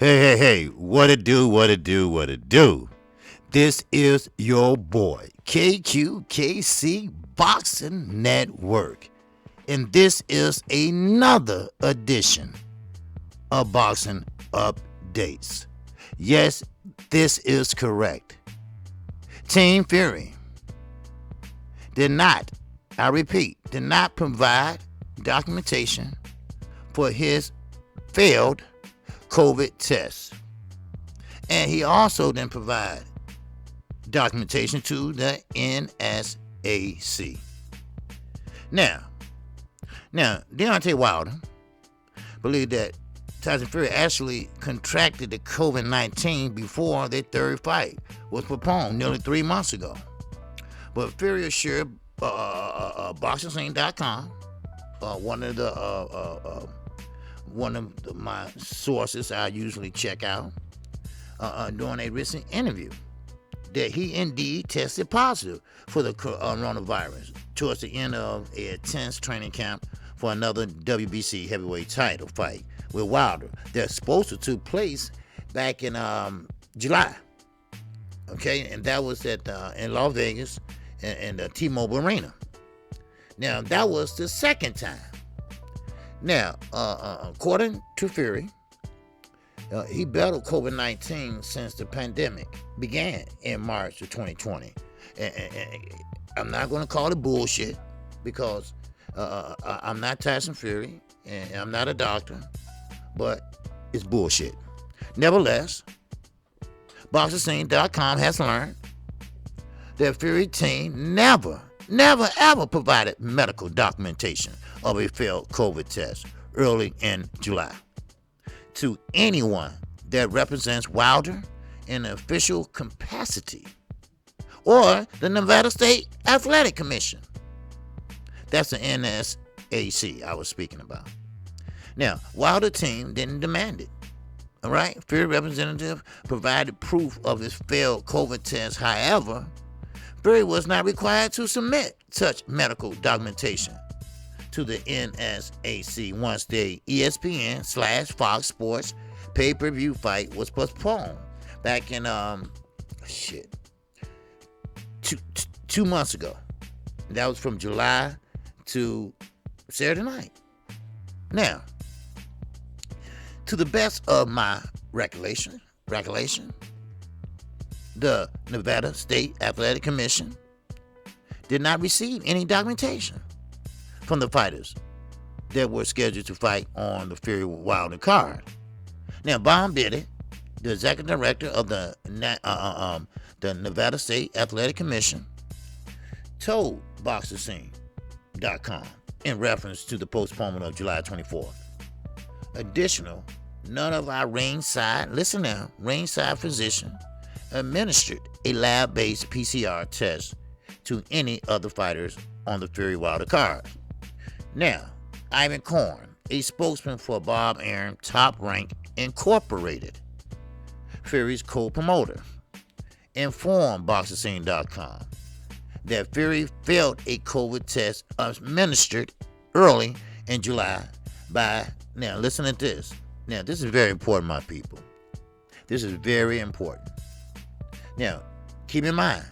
Hey, what it do, what it do, what it do. This is your boy, KQKC Boxing Network. And this is another edition of Boxing Updates. Yes, this is correct. Team Fury did not, I repeat, did not provide documentation for his failed COVID test. And he also didn't provide documentation to the NSAC. Now, Deontay Wilder believed that Tyson Fury actually contracted the COVID-19 before their third fight was postponed nearly 3 months ago. But Fury assured BoxingScene.com, one of my sources I usually check out, during a recent interview, that he indeed tested positive for the coronavirus towards the end of an intense training camp for another WBC heavyweight title fight with Wilder that's supposed to take place back in July. Okay, and that was at in Las Vegas in the T-Mobile Arena. Now, that was the second time. Now, according to Fury, he battled COVID-19 since the pandemic began in March of 2020. And I'm not going to call it bullshit because I'm not Tyson Fury and I'm not a doctor, but it's bullshit. Nevertheless, BoxingScene.com has learned that Fury team never, ever provided medical documentation of a failed COVID test early in July to anyone that represents Wilder in an official capacity or the Nevada State Athletic Commission. That's the NSAC I was speaking about. Now, Wilder team didn't demand it. All right, Fury representative provided proof of his failed COVID test. However, Fury was not required to submit such medical documentation to the NSAC once the ESPN/Fox Sports pay-per-view fight was postponed back in 2 months ago. That was from July to Saturday night. Now, to the best of my recollection, the Nevada State Athletic Commission did not receive any documentation from the fighters that were scheduled to fight on the Fury Wilder card. Now, Bob Biddy, the executive director of the Nevada State Athletic Commission, told BoxingScene.com in reference to the postponement of July 24th. Additional, none of our ringside physician administered a lab-based PCR test to any other fighters on the Fury Wilder card. Now, Ivan Korn, a spokesman for Bob Arum Top Rank Incorporated, Fury's co-promoter, informed BoxingScene.com that Fury failed a COVID test administered early in July by, now listen to this. Now, this is very important, my people. This is very important. Now, keep in mind,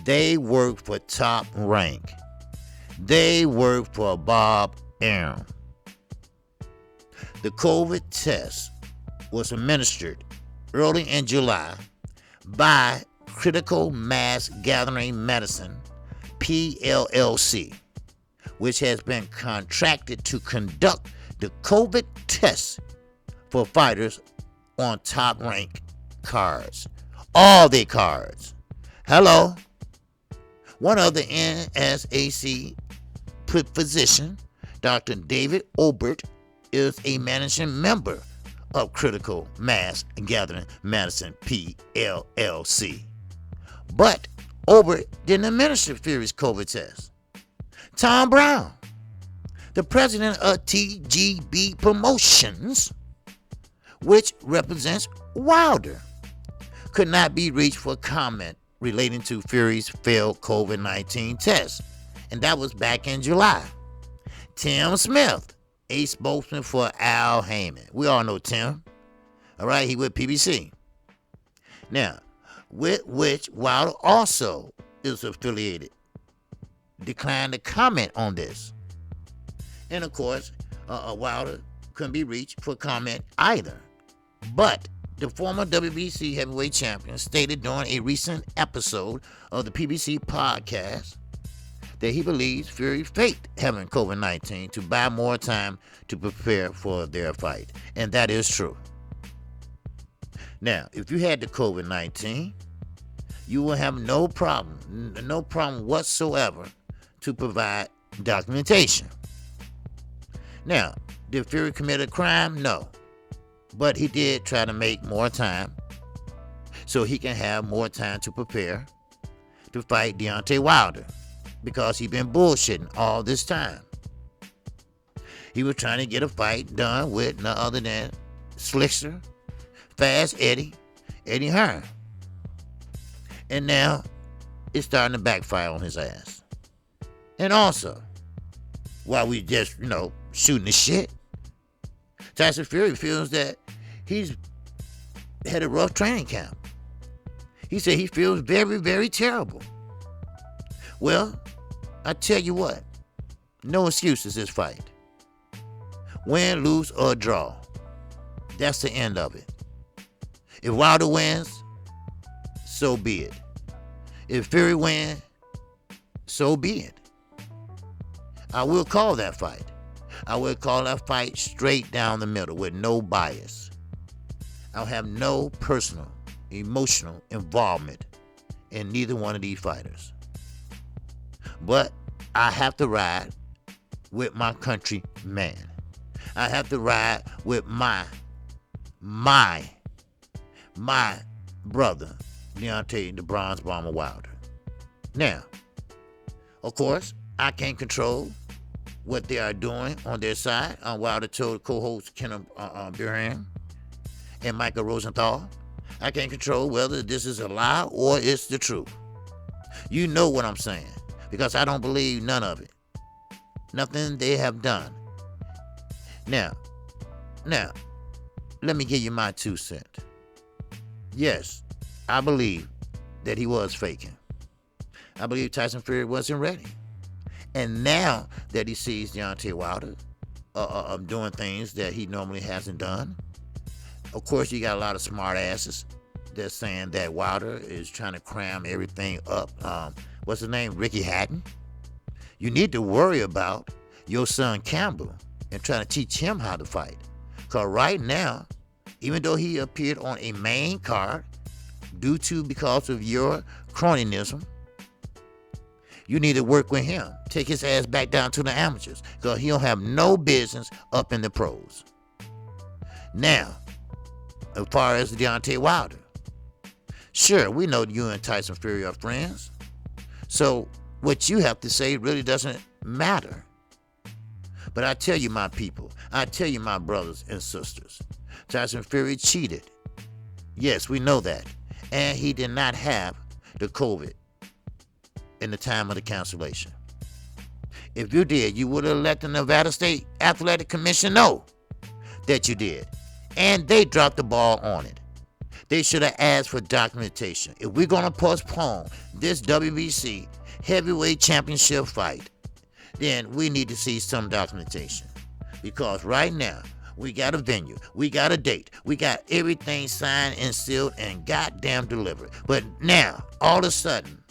they work for Top Rank. They work for Bob Arum. The COVID test was administered early in July by Critical Mass Gathering Medicine, PLLC, which has been contracted to conduct the COVID tests for fighters on Top Rank cards. All their cards. Hello? One of the NSAC physician, Dr. David Obert, is a managing member of Critical Mass Gathering Medicine, PLLC. But Obert didn't administer Fury's COVID test. Tom Brown, the president of TGB Promotions, which represents Wilder, could not be reached for comment relating to Fury's failed COVID-19 test, and that was back in July. Tim Smith, a spokesman for Al Heyman, we all know Tim, All right, he with PBC. Now, with which Wilder also is affiliated, declined to comment on this. And of course, Wilder couldn't be reached for comment either. But the former WBC heavyweight champion stated during a recent episode of the PBC podcast that he believes Fury faked having COVID-19 to buy more time to prepare for their fight. And that is true. Now, if you had the COVID-19, you will have no problem whatsoever to provide documentation. Now, did Fury commit a crime? No. But he did try to make more time so he can have more time to prepare to fight Deontay Wilder, because he's been bullshitting all this time. He was trying to get a fight done with none other than Slickster, Fast Eddie Hearn. And now it's starting to backfire on his ass. And also, while we just, shooting the shit, Tyson Fury feels that he's had a rough training camp. He said he feels very, very terrible. Well, I tell you what, no excuses this fight. Win, lose, or draw. That's the end of it. If Wilder wins, so be it. If Fury wins, so be it. I will call that fight. I will call that fight straight down the middle with no bias. I'll have no personal, emotional involvement in neither one of these fighters. But I have to ride with my countryman. I have to ride with my brother, Deontay the Bronze Bomber Wilder. Now, of course, I can't control what they are doing on their side. Wilder told co-host Kenneth Burhan and Michael Rosenthal, I can't control whether this is a lie or it's the truth. You know what I'm saying, because I don't believe none of it. Nothing they have done. Now, let me give you my 2 cents. Yes, I believe that he was faking. I believe Tyson Fury wasn't ready. And now that he sees Deontay Wilder doing things that he normally hasn't done, of course you got a lot of smart asses that's saying that Wilder is trying to cram everything up. What's his name? Ricky Hatton. You need to worry about your son Campbell and trying to teach him how to fight. Because right now, even though he appeared on a main card because of your cronyism, you need to work with him. Take his ass back down to the amateurs, because he don't have no business up in the pros. Now, as far as Deontay Wilder, sure, we know you and Tyson Fury are friends, so what you have to say really doesn't matter. But I tell you, my people, I tell you, my brothers and sisters, Tyson Fury cheated. Yes, we know that. And he did not have the COVID in the time of the cancellation. If you did, you would have let the Nevada State Athletic Commission know that you did. And they dropped the ball on it. They should have asked for documentation. If we're going to postpone this WBC heavyweight championship fight, then we need to see some documentation. Because right now, we got a venue, we got a date, we got everything signed and sealed and goddamn delivered. But now, all of a sudden,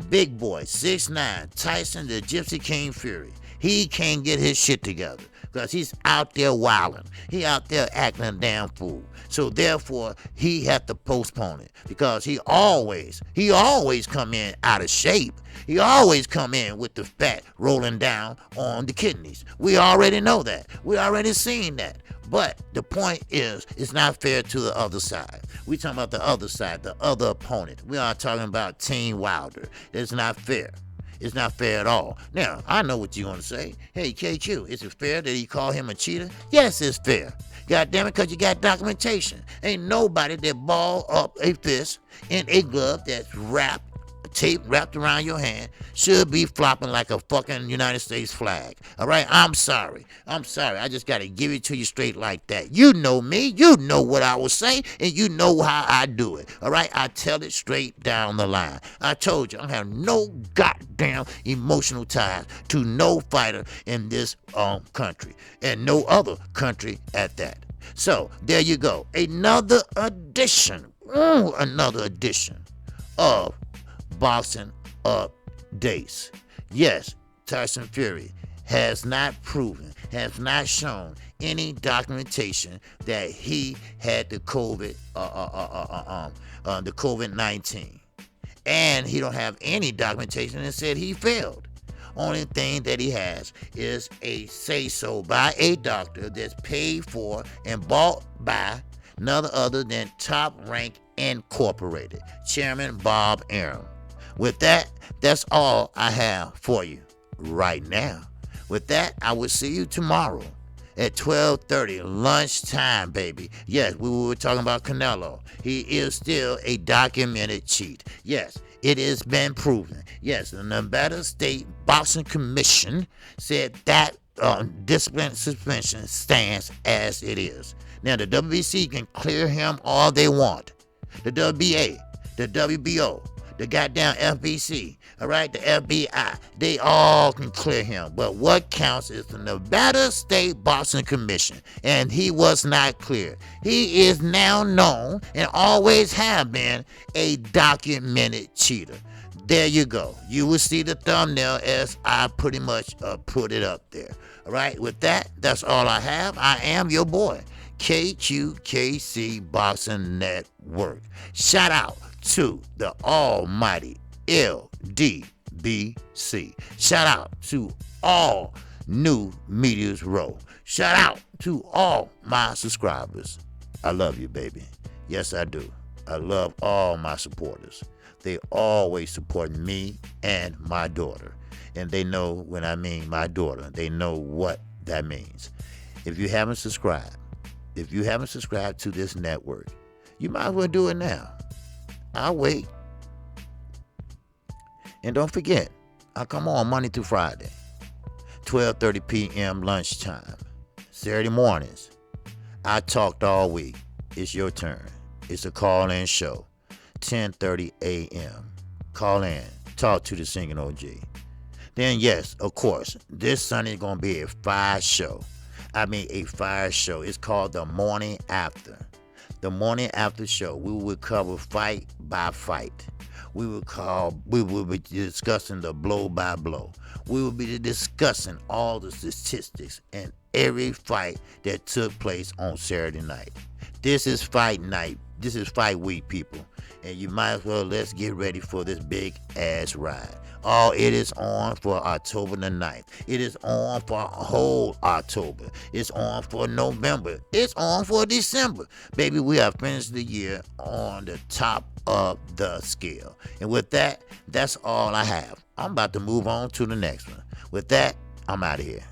big boy, 6'9", Tyson the Gypsy King Fury, he can't get his shit together because he's out there wilding. He out there acting a damn fool. So therefore, he had to postpone it because he always come in out of shape. He always come in with the fat rolling down on the kidneys. We already know that. We already seen that. But the point is, it's not fair to the other side. We talking about the other side, the other opponent. We are talking about Team Wilder. It's not fair. It's not fair at all. Now, I know what you're going to say. Hey, KQ, is it fair that he called him a cheater? Yes, it's fair. God damn it, because you got documentation. Ain't nobody that ball up a fist in a glove that's wrapped tape wrapped around your hand should be flopping like a fucking United States flag. All right, I'm sorry. I just got to give it to you straight like that. You know me. You know what I will say, and you know how I do it. All right, I tell it straight down the line. I told you I have no goddamn emotional ties to no fighter in this country, and no other country at that. So there you go. Another edition of Boxing Updates. Yes, Tyson Fury has not proven, has not shown any documentation that he had the COVID-19, and he don't have any documentation that said he failed. Only thing that he has is a say-so by a doctor that's paid for and bought by none other than Top Rank Incorporated, Chairman Bob Arum. With that, that's all I have for you right now. With that, I will see you tomorrow at 12:30, lunchtime, baby. Yes, we were talking about Canelo. He is still a documented cheat. Yes, it has been proven. Yes, the Nevada State Boxing Commission said that discipline suspension stands as it is. Now, the WBC can clear him all they want. The WBA, the WBO, the goddamn FBC, all right, the FBI, they all can clear him. But what counts is the Nevada State Boxing Commission, and he was not cleared. He is now known and always have been a documented cheater. There you go. You will see the thumbnail as I pretty much put it up there. All right, with that, that's all I have. I am your boy, KQKC Boxing Network. Shout out to the almighty LDBC. Shout out to all New Media's Row. Shout out to all my subscribers. I love you, baby. Yes, I do. I love all my supporters. They always support me and my daughter. And they know when I mean my daughter, they know what that means. If you haven't subscribed to this network, you might as well do it now. I'll wait. And don't forget, I come on Monday through Friday, 12:30 p.m. lunchtime. Saturday mornings, I talked all week. It's your turn. It's a call-in show, 10:30 a.m. Call in. Talk to the singing OG. Then, yes, of course, this Sunday is going to be a fire show. A fire show. It's called The Morning After. The Morning After show. We will cover fight by fight. We will be discussing the blow by blow. We will be discussing all the statistics and every fight that took place on Saturday night. This is fight night. This is fight week, people. And you might as well, let's get ready for this big ass ride. Oh, it is on for October the 9th. It is on for whole October. It's on for November. It's on for December. Baby, we have finished the year on the top of the scale. And with that, that's all I have. I'm about to move on to the next one. With that, I'm out of here.